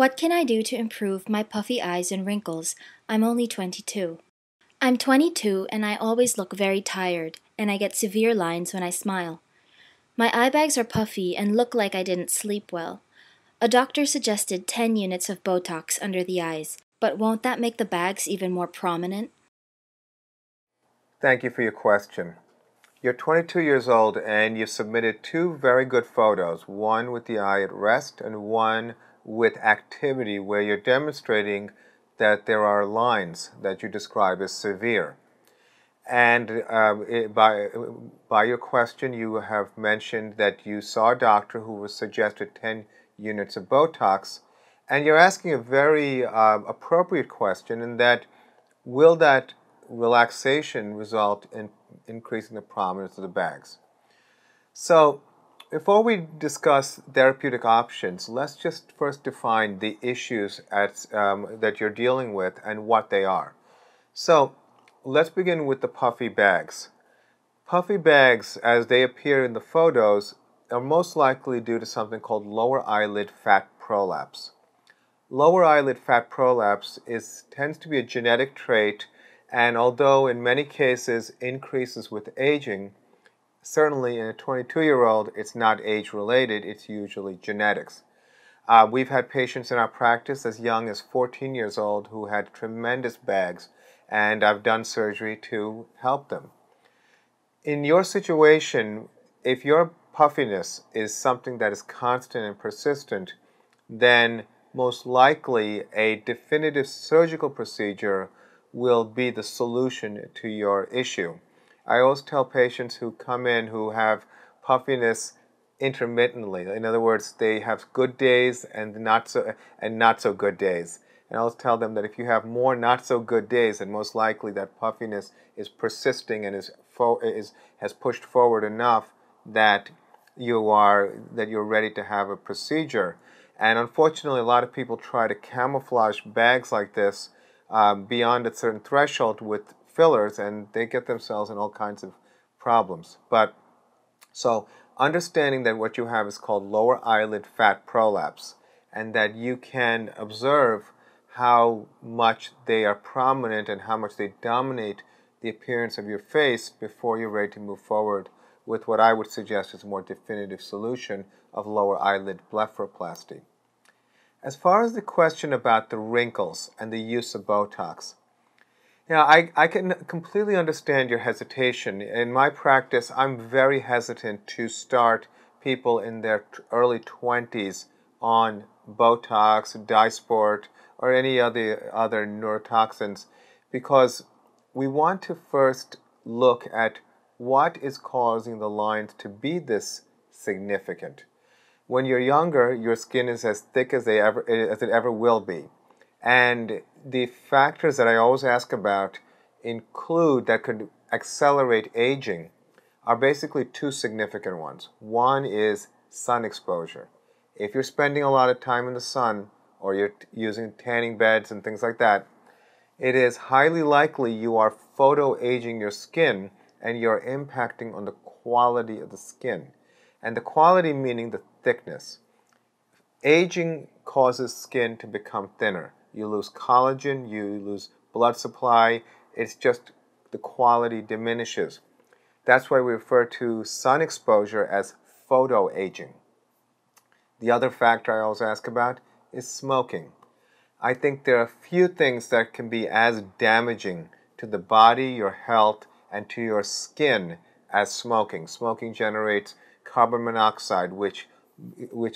What can I do to improve my puffy eyes and wrinkles? I'm only 22. I'm 22 and I always look very tired, and I get severe lines when I smile. My eye bags are puffy and look like I didn't sleep well. A doctor suggested 10 units of Botox under the eyes, but won't that make the bags even more prominent? Thank you for your question. You're 22 years old and you submitted two very good photos, one with the eye at rest and one with activity where you're demonstrating that there are lines that you describe as severe. And by your question, you have mentioned that you saw a doctor who was suggested 10 units of Botox, and you're asking a very appropriate question in that will that relaxation result in increasing the prominence of the bags? So, before we discuss therapeutic options, let's just first define the issues that you're dealing with and what they are. So, let's begin with the puffy bags. Puffy bags, as they appear in the photos, are most likely due to something called lower eyelid fat prolapse. Lower eyelid fat prolapse tends to be a genetic trait, and although in many cases increases with aging, certainly in a 22-year-old, it's not age-related, it's usually genetics. We've had patients in our practice as young as 14 years old who had tremendous bags, and I've done surgery to help them. In your situation, if your puffiness is something that is constant and persistent, then most likely a definitive surgical procedure will be the solution to your issue. I always tell patients who come in who have puffiness intermittently. In other words, they have good days and not so good days. And I always tell them that if you have more not so good days, then most likely that puffiness is persisting and has pushed forward enough that you're ready to have a procedure. And unfortunately, a lot of people try to camouflage bags like this beyond a certain threshold with fillers, and they get themselves in all kinds of problems. So understanding that what you have is called lower eyelid fat prolapse, and that you can observe how much they are prominent and how much they dominate the appearance of your face before you're ready to move forward with what I would suggest is a more definitive solution of lower eyelid blepharoplasty. As far as the question about the wrinkles and the use of Botox, I can completely understand your hesitation. In my practice, I'm very hesitant to start people in their early 20s on Botox, Dysport, or any other neurotoxins because we want to first look at what is causing the lines to be this significant. When you're younger, your skin is as thick as it ever will be. And the factors that I always ask about include that could accelerate aging are basically two significant ones. One is sun exposure. If you're spending a lot of time in the sun or you're using tanning beds and things like that, it is highly likely you are photoaging your skin and you're impacting on the quality of the skin. And the quality meaning the thickness. Aging causes skin to become thinner. You lose collagen, you lose blood supply, it's just the quality diminishes. That's why we refer to sun exposure as photoaging. The other factor I always ask about is smoking. I think there are few things that can be as damaging to the body, your health, and to your skin as smoking. Smoking generates carbon monoxide, which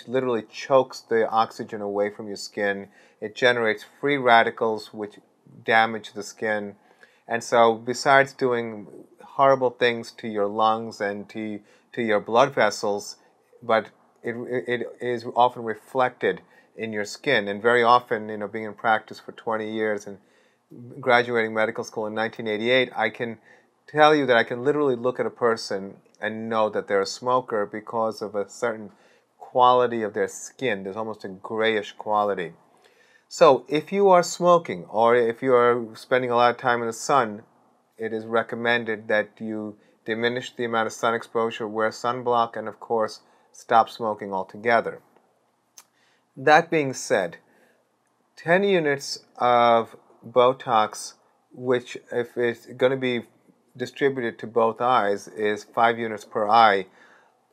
literally chokes the oxygen away from your skin. It generates free radicals, which damage the skin. And so besides doing horrible things to your lungs and to your blood vessels, but it is often reflected in your skin. And very often, being in practice for 20 years and graduating medical school in 1988, I can tell you that I can literally look at a person and know that they're a smoker because of a certain quality of their skin. There's almost a grayish quality. So if you are smoking or if you are spending a lot of time in the sun, it is recommended that you diminish the amount of sun exposure, wear sunblock, and of course, stop smoking altogether. That being said, 10 units of Botox, which if it's going to be distributed to both eyes, is 5 units per eye.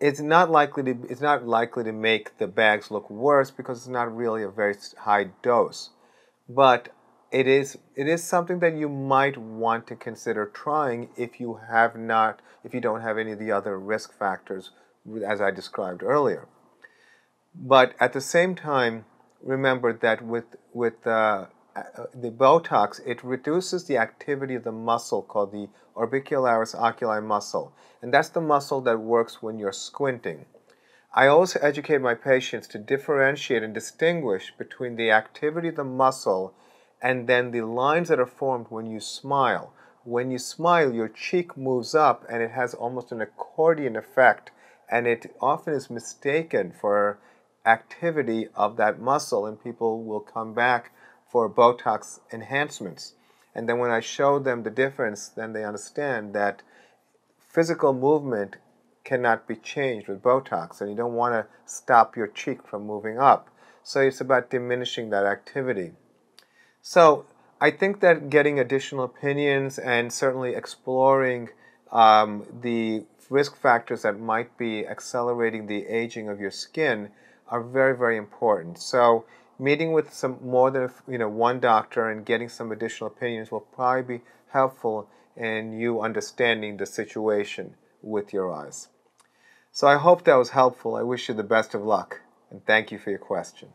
It's not likely to make the bags look worse because it's not really a very high dose. But it is something that you might want to consider trying if you don't have any of the other risk factors as I described earlier. But at the same time, remember that with the Botox, it reduces the activity of the muscle called the orbicularis oculi muscle, and that's the muscle that works when you're squinting. I also educate my patients to differentiate and distinguish between the activity of the muscle and then the lines that are formed when you smile. When you smile, your cheek moves up and it has almost an accordion effect, and it often is mistaken for activity of that muscle, and people will come back for Botox enhancements. And then when I show them the difference, then they understand that physical movement cannot be changed with Botox, and you don't want to stop your cheek from moving up. So it's about diminishing that activity. So I think that getting additional opinions and certainly exploring the risk factors that might be accelerating the aging of your skin are very, very important. So meeting with some more than one doctor and getting some additional opinions will probably be helpful in you understanding the situation with your eyes. So I hope that was helpful. I wish you the best of luck, and thank you for your question.